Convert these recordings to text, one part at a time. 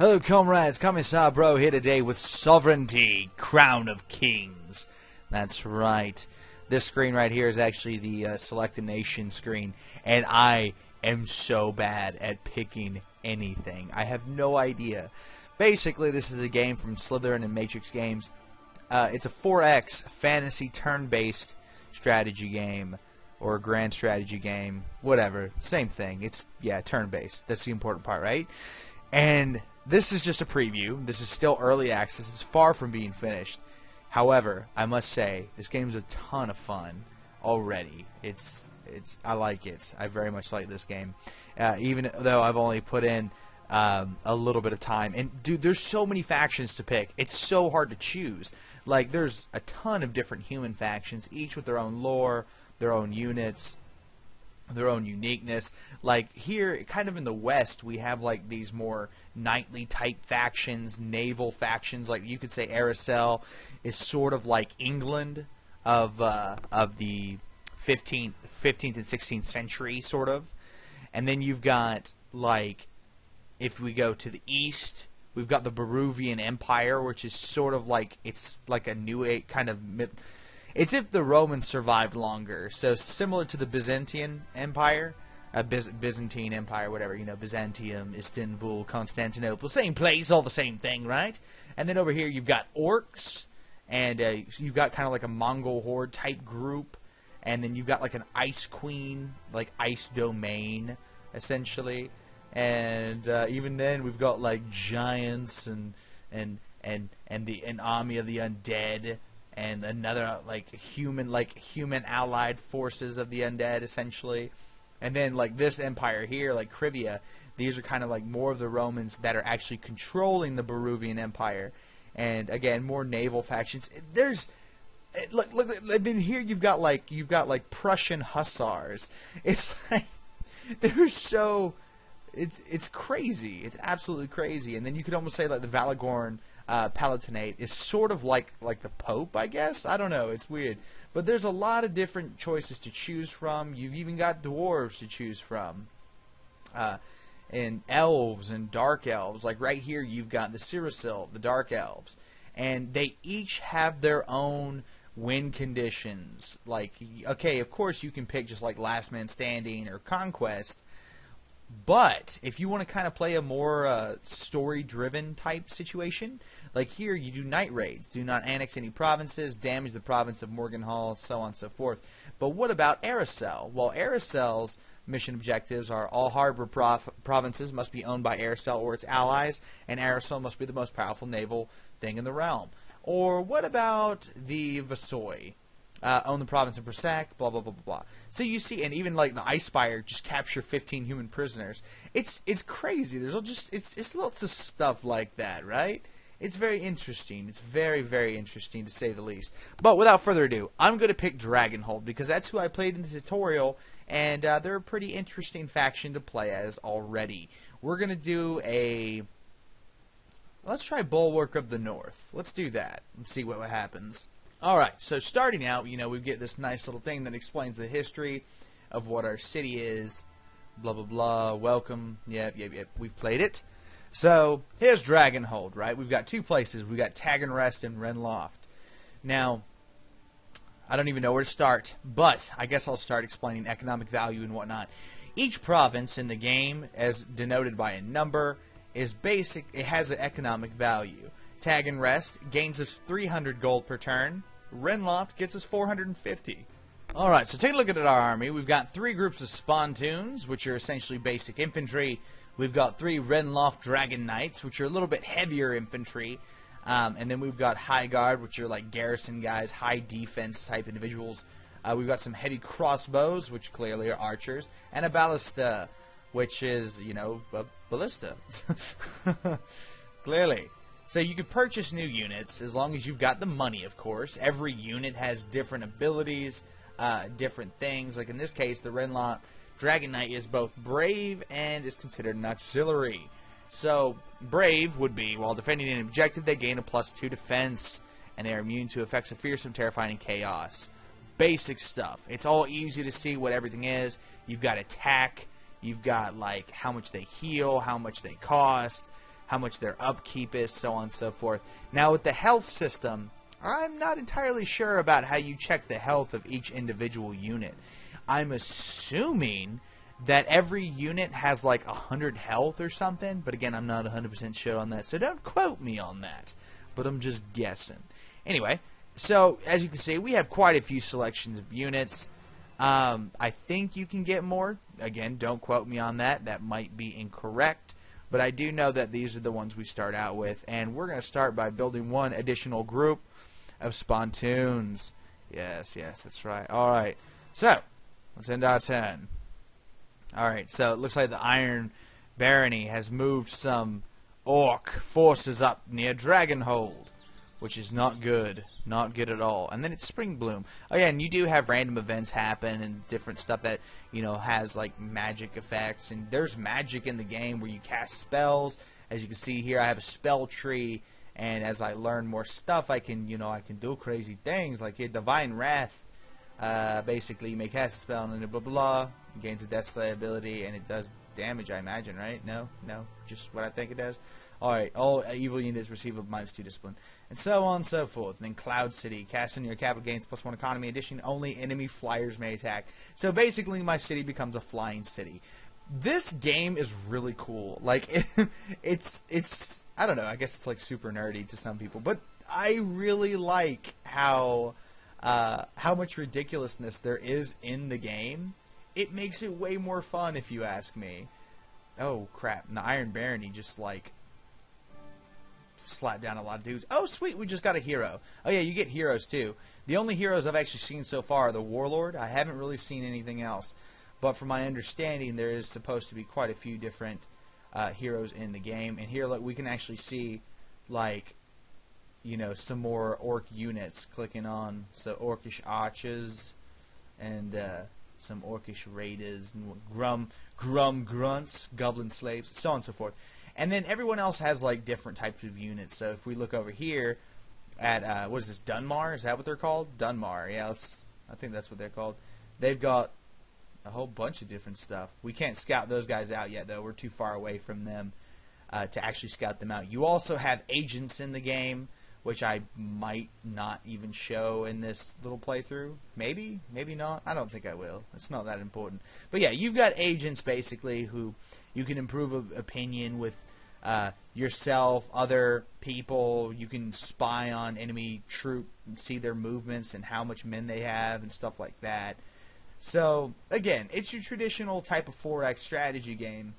Hello comrades, Commissar Bro here today with Sovereignty, Crown of Kings. That's right. This screen right here is actually the Select a Nation screen, and I am so bad at picking anything. I have no idea. Basically, this is a game from Slytherin and Matrix Games. It's a 4X fantasy turn-based strategy game, or a grand strategy game, whatever. Same thing. It's, yeah, turn-based. That's the important part, right? And this is just a preview. This is still early access. It's far from being finished. However, I must say, this game's a ton of fun already. I like it. I very much like this game. Even though I've only put in a little bit of time. And, dude, there's so many factions to pick. It's so hard to choose. Like, there's a ton of different human factions, each with their own lore, their own units, their own uniqueness. Like here, kind of in the West, we have like these more knightly type factions, naval factions. Like you could say Aracel is sort of like England of the 15th and 16th century, sort of. And then you've got, like, if we go to the east, we've got the Barovian Empire, which is sort of like, it's like a new age kind of it's if the Romans survived longer. So similar to the Byzantine Empire, Byzantine Empire, whatever, you know, Byzantium, Istanbul, Constantinople, same place, all the same thing, right? And then over here you've got orcs, and you've got kind of like a Mongol horde type group, and then you've got like an ice queen, like ice domain, essentially. And even then we've got like giants and an army of the undead, and another like human allied forces of the undead, essentially. And then like this empire here, like Krivia, these are kind of like more of the Romans that are actually controlling the Barovian Empire. And again, more naval factions. There's look, then here you've got like Prussian hussars. It's like they're so it's crazy. It's absolutely crazy. And then you could almost say like the Valagorn Palatinate is sort of like the Pope, I guess. I don't know. It's weird. But there's a lot of different choices to choose from. You've even got dwarves to choose from. And elves and dark elves. Like right here you've got the Cyricil, the dark elves. And they each have their own win conditions. Like, okay, of course you can pick just like last man standing or conquest. But if you want to kind of play a more story-driven type situation, like here you do night raids, do not annex any provinces, damage the province of Morganhall, so on and so forth. But what about Aracel? Well, Aracel's mission objectives are all harbor provinces must be owned by Aracel or its allies, and Aracel must be the most powerful naval thing in the realm. Or what about the Vassoi? Own the province of Bersac, blah, blah, blah, blah, blah. So you see, and even like the Icespire just capture 15 human prisoners. It's crazy. There's it's lots of stuff like that, right? It's very interesting. It's very, very interesting to say the least. But without further ado, I'm going to pick Dragonhold because that's who I played in the tutorial, and they're a pretty interesting faction to play as already. We're going to do let's try Bulwark of the North. Let's do that and see what happens. Alright, so starting out, you know, we get this nice little thing that explains the history of what our city is. Blah, blah, blah. Welcome. Yep, we've played it. So, here's Dragonhold, right? We've got two places. We've got Taganrest and Renloft. Now, I don't even know where to start, but I guess I'll start explaining economic value and whatnot. Each province in the game, as denoted by a number, is basic. It has an economic value. Taganrest gains us 300 gold per turn. Renloft gets us 450. Alright, so take a look at our army. We've got 3 groups of Spontoons, which are essentially basic infantry. We've got 3 Renloft Dragon Knights, which are a little bit heavier infantry. And then we've got High Guard, which are like garrison guys, high defense type individuals. We've got some heavy crossbows, which clearly are archers. And a ballista, which is, you know, a ballista. Clearly. So you could purchase new units as long as you've got the money, of course. Every unit has different abilities, different things. Like in this case, the Renloft Dragon Knight is both brave and is considered an auxiliary. So brave would be, while defending an objective, they gain a +2 defense, and they are immune to effects of fearsome, terrifying, and chaos. Basic stuff. It's all easy to see what everything is. You've got attack. You've got like how much they heal, how much they cost. how much their upkeep is, so on and so forth. Now with the health system, I'm not entirely sure about how you check the health of each individual unit. I'm assuming that every unit has like 100 health or something, but again, I'm not 100% sure on that, so don't quote me on that, but I'm just guessing. Anyway, so as you can see, we have quite a few selections of units. I think you can get more. Again, don't quote me on that. That might be incorrect, but I do know that these are the ones we start out with, and we're going to start by building one additional group of spontoons. Yes, that's right. Alright, so let's end our turn. Alright, so it looks like the Iron Barony has moved some orc forces up near Dragonhold, which is not good. Not good at all. And then it's Spring Bloom. Oh yeah, and you do have random events happen and different stuff that, you know, has like magic effects. And there's magic in the game where you cast spells. As you can see here, I have a spell tree. And as I learn more stuff, I can, you know, I can do crazy things. Like here, Divine Wrath. Basically, you may cast a spell and blah, blah, blah. It gains a Death Slay ability. And it does damage, I imagine, right? No? Just what I think it does. Alright, all evil units receive a -2 discipline. And so on and so forth. And then Cloud City. Casting your capital gains +1 economy. Addition, only enemy flyers may attack. So basically, my city becomes a flying city. This game is really cool. Like, it's I don't know, I guess it's like super nerdy to some people. But I really like how much ridiculousness there is in the game. It makes it way more fun, if you ask me. Oh, crap. And the Iron Barony just, like, slap down a lot of dudes. Oh, sweet, we just got a hero. Oh, yeah, you get heroes, too. The only heroes I've actually seen so far are the Warlord. I haven't really seen anything else. But from my understanding, there is supposed to be quite a few different heroes in the game. And here, look, we can actually see, like, you know, some more orc units clicking on. So, orcish archers and some orcish raiders and grum grunts, goblin slaves, so on and so forth. And then everyone else has like different types of units. So if we look over here at what is this, Dunmar? Is that what they're called? Dunmar. Yeah, I think that's what they're called. They've got a whole bunch of different stuff. We can't scout those guys out yet, though. We're too far away from them to actually scout them out. You also have agents in the game, which I might not even show in this little playthrough. Maybe, maybe not. I don't think I will. It's not that important. But yeah, you've got agents basically who you can improve opinion with yourself, other people. You can spy on enemy troop and see their movements and how much men they have and stuff like that. So again, it's your traditional type of 4X strategy game,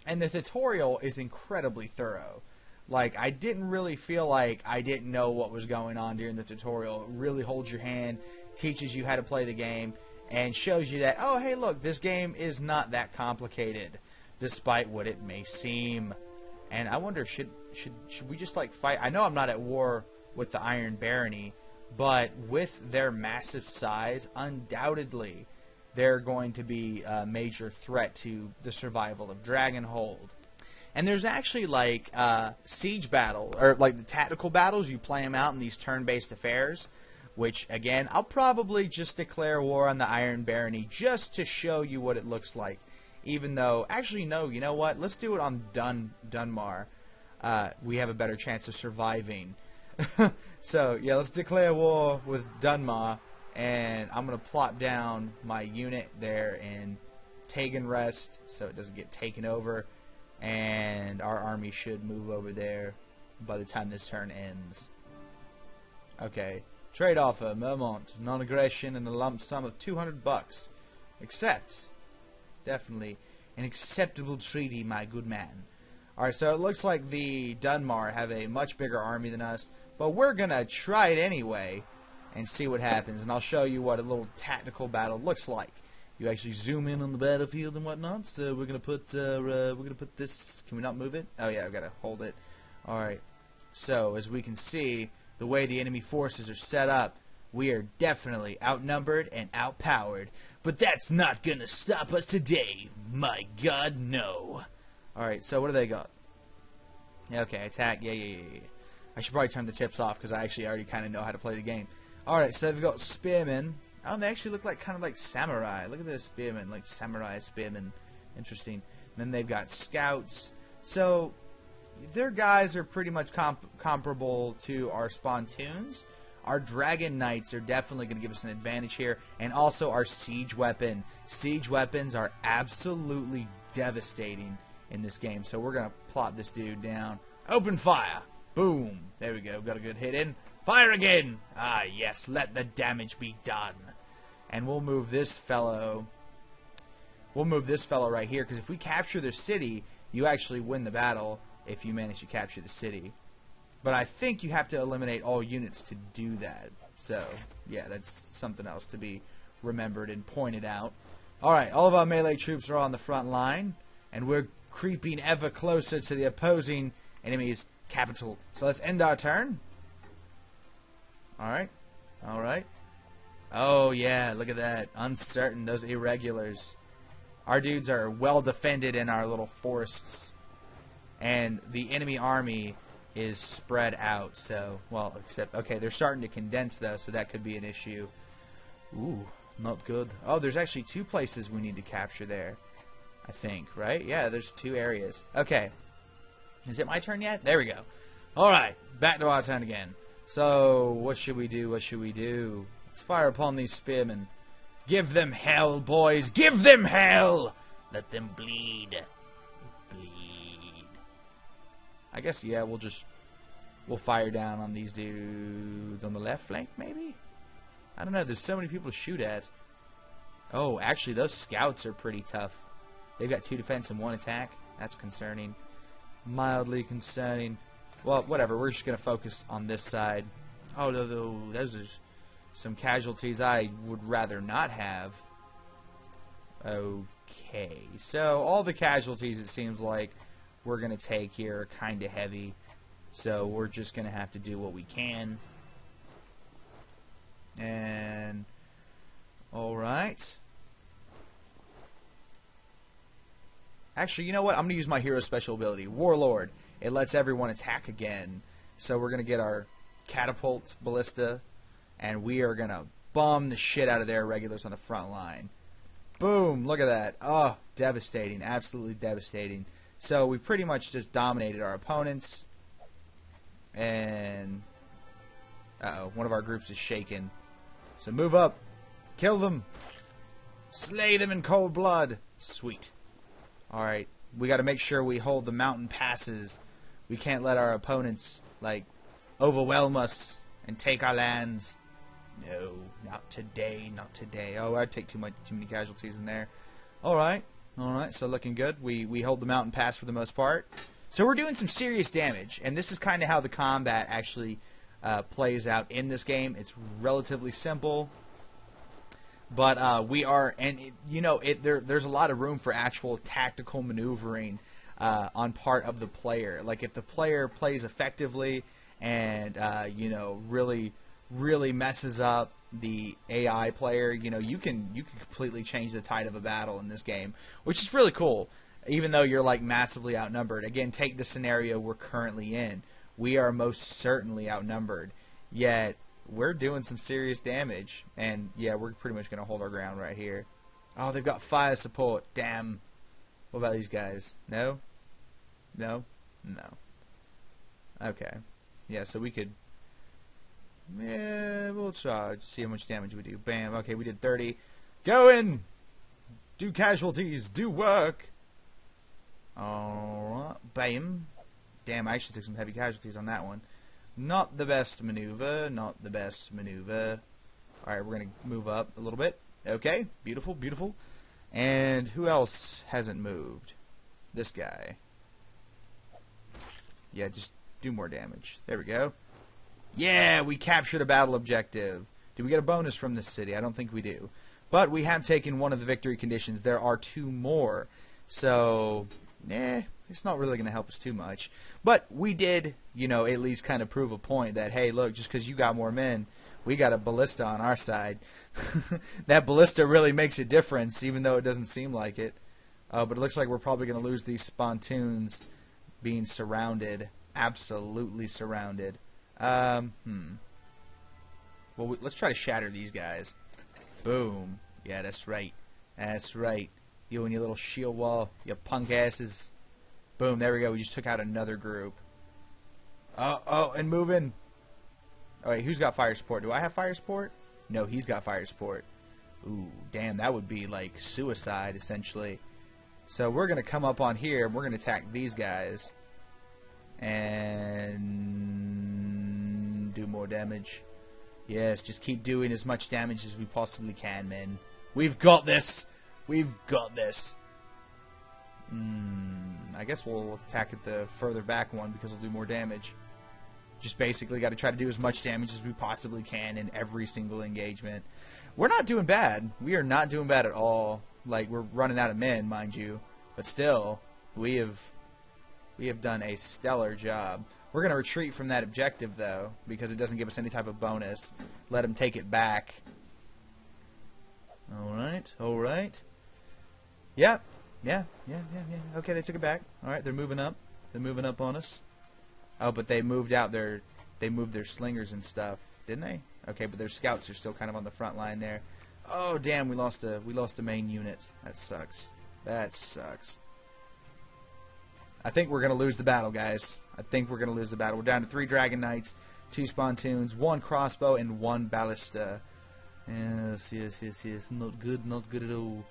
and the tutorial is incredibly thorough. Like, I didn't really feel like I didn't know what was going on during the tutorial. It really holds your hand, teaches you how to play the game, and shows you that, oh, hey, look, this game is not that complicated, despite what it may seem. And I wonder, should we just, like, fight? I know I'm not at war with the Iron Barony, but with their massive size, undoubtedly, they're going to be a major threat to the survival of Dragonhold. And there's actually, like, siege battle, or, like, the tactical battles. You play them out in these turn-based affairs, which, again, I'll probably just declare war on the Iron Barony just to show you what it looks like. Even though, actually, no, you know what? Let's do it on Dunmar. We have a better chance of surviving. So, yeah, let's declare war with Dunmar, and I'm going to plop down my unit there in Tagan Rest so it doesn't get taken over. And our army should move over there by the time this turn ends. Okay. Trade offer, Mermont, non-aggression, and a lump sum of $200. Accept. Definitely. An acceptable treaty, my good man. Alright, so it looks like the Dunmar have a much bigger army than us, but we're gonna try it anyway and see what happens, and I'll show you what a little tactical battle looks like. You actually zoom in on the battlefield and whatnot. So we're gonna put this. Can we not move it? Oh yeah, I've got to hold it. All right. So as we can see, the way the enemy forces are set up, we are definitely outnumbered and outpowered. But that's not gonna stop us today. My God, no. All right. So what do they got? Okay, attack. Yeah. I should probably turn the tips off because I actually already kind of know how to play the game. All right. So they've got spearmen. Oh, they actually look like kind of like samurai. Look at this spearmen, like samurai spearmen. Interesting. And then they've got scouts. So, their guys are pretty much comparable to our Spontoons. Our Dragon Knights are definitely going to give us an advantage here, and also our Siege Weapon. Siege Weapons are absolutely devastating in this game, so we're going to plop this dude down. Open fire! Boom! There we go, got a good hit in. Fire again! Ah, yes, let the damage be done. And we'll move this fellow... We'll move this fellow right here, because if we capture the city, you actually win the battle if you manage to capture the city. But I think you have to eliminate all units to do that. So, yeah, that's something else to be remembered and pointed out. Alright, all of our melee troops are on the front line, and we're creeping ever closer to the opposing enemy's capital. So let's end our turn. Alright, alright. Oh, yeah, look at that. Uncertain, those irregulars. Our dudes are well defended in our little forests. And the enemy army is spread out, so, well, except, okay, they're starting to condense, though, so that could be an issue. Ooh, not good. Oh, there's actually 2 places we need to capture there, I think, right? Yeah, there's 2 areas. Okay. Is it my turn yet? There we go. Alright, back to our turn again. So, what should we do? What should we do? Let's fire upon these spearmen. Give them hell, boys! Give them hell! Let them bleed. Bleed. I guess, yeah, we'll fire down on these dudes on the left flank, maybe? I don't know, there's so many people to shoot at. Oh, actually, those scouts are pretty tough. They've got 2 defense and 1 attack. That's concerning. Mildly concerning. Well, whatever, we're just going to focus on this side. Oh, those are some casualties I would rather not have. Okay, so all the casualties, it seems like, we're going to take here are kind of heavy. So we're just going to have to do what we can. And, alright. Actually, you know what? I'm going to use my hero special ability, Warlord. It lets everyone attack again. So we're going to get our catapult ballista, and we are going to bomb the shit out of their regulars on the front line. Boom! Look at that. Oh, devastating. Absolutely devastating. So we pretty much just dominated our opponents. And, uh-oh, one of our groups is shaken. So move up. Kill them. Slay them in cold blood. Sweet. Alright, we got to make sure we hold the mountain passes. We can't let our opponents, like, overwhelm us and take our lands. No, not today, not today. Oh, I'd take too many casualties in there. Alright, alright, so looking good. We hold the mountain pass for the most part. So we're doing some serious damage, and this is kind of how the combat actually plays out in this game. It's relatively simple. But we are, and you know, there's a lot of room for actual tactical maneuvering on part of the player. Like if the player plays effectively and you know, really messes up the AI player, you know, you can completely change the tide of a battle in this game, which is really cool. Even though you're like massively outnumbered. Again, take the scenario we're currently in. We are most certainly outnumbered. Yet we're doing some serious damage. And, yeah, we're pretty much going to hold our ground right here. Oh, they've got fire support. Damn. What about these guys? No? No? No. Okay. Yeah, so we could... Yeah, we'll charge. See how much damage we do. Bam. Okay, we did 30. Go in! Do casualties. Do work! Alright. Bam. Damn, I actually took some heavy casualties on that one. Not the best maneuver. Not the best maneuver. Alright, we're going to move up a little bit. Okay, beautiful, beautiful. And who else hasn't moved? This guy. Yeah, just do more damage. There we go. Yeah, we captured a battle objective. Do we get a bonus from this city? I don't think we do. But we have taken one of the victory conditions. There are 2 more. So, it's not really going to help us too much. But we did, you know, at least kind of prove a point that, hey, look, just because you got more men, we got a ballista on our side. That ballista really makes a difference, even though it doesn't seem like it. But it looks like we're probably going to lose these spontoons being surrounded. Absolutely surrounded. Well, let's try to shatter these guys. Boom. Yeah, that's right. That's right. You and your little shield wall, you punk asses. Boom, there we go. We just took out another group. Oh, and moving. All right, who's got fire support? Do I have fire support? No, he's got fire support. Ooh, damn, that would be like suicide, essentially. So we're going to come up on here, and we're going to attack these guys. And do more damage. Yes, just keep doing as much damage as we possibly can, man. We've got this. We've got this. I guess we'll attack at the further back one because we'll do more damage. Just basically got to try to do as much damage as we possibly can in every single engagement. We're not doing bad. We are not doing bad at all. Like, we're running out of men, mind you. But still, we have done a stellar job. We're going to retreat from that objective, though, because it doesn't give us any type of bonus. Let them take it back. Alright, alright. Yep. Yeah. Okay, they took it back. Alright, they're moving up. They're moving up on us. Oh, but they moved out their slingers and stuff, didn't they? Okay, but their scouts are still kind of on the front line there. Oh, damn, we lost a main unit. That sucks. That sucks. I think we're going to lose the battle, guys. I think we're going to lose the battle. We're down to 3 Dragon Knights, 2 Spontoons, 1 crossbow, and 1 ballista. Yes. Not good at all.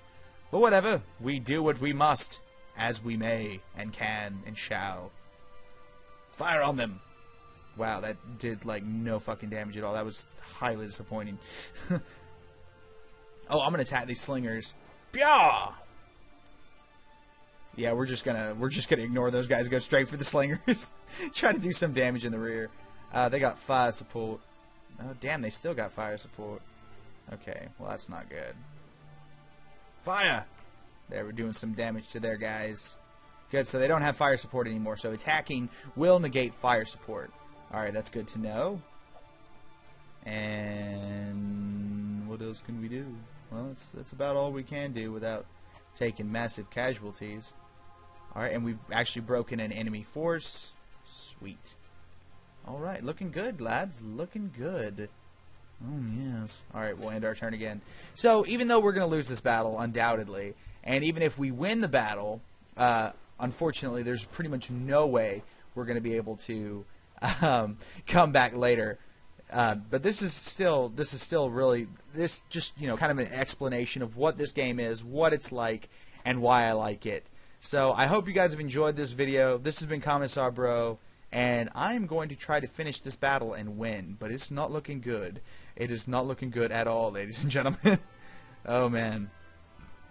But whatever. We do what we must, as we may, and can, and shall. Fire on them! Wow, that did, like, no fucking damage at all. That was highly disappointing. Oh, I'm gonna attack these slingers. Pyah! Yeah, we're just gonna ignore those guys and go straight for the slingers. Try to do some damage in the rear. They got fire support. Oh, damn, they still got fire support. Okay, well, that's not good. Fire! There, we're doing some damage to their guys. Good, so they don't have fire support anymore, so attacking will negate fire support. Alright, that's good to know. And what else can we do? Well, that's about all we can do without taking massive casualties. Alright, and we've actually broken an enemy force. Sweet. Alright, looking good, lads. Looking good. Oh, yes. Alright, we'll end our turn again. So, even though we're going to lose this battle, undoubtedly, and even if we win the battle, unfortunately, there's pretty much no way we're going to be able to come back later. But this is still really just kind of an explanation of what this game is, what it's like, and why I like it. So I hope you guys have enjoyed this video. This has been Commissar Bro, and I'm going to try to finish this battle and win. But it's not looking good. It is not looking good at all, ladies and gentlemen. Oh man,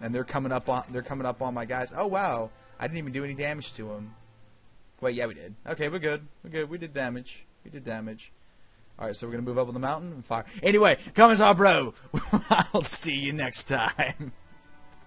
and they're coming up on my guys. Oh wow. I didn't even do any damage to him. Wait, yeah, we did. Okay, we're good. We're good. We did damage. We did damage. Alright, so we're going to move up on the mountain and fire. Anyway, Commissar Bro, I'll see you next time.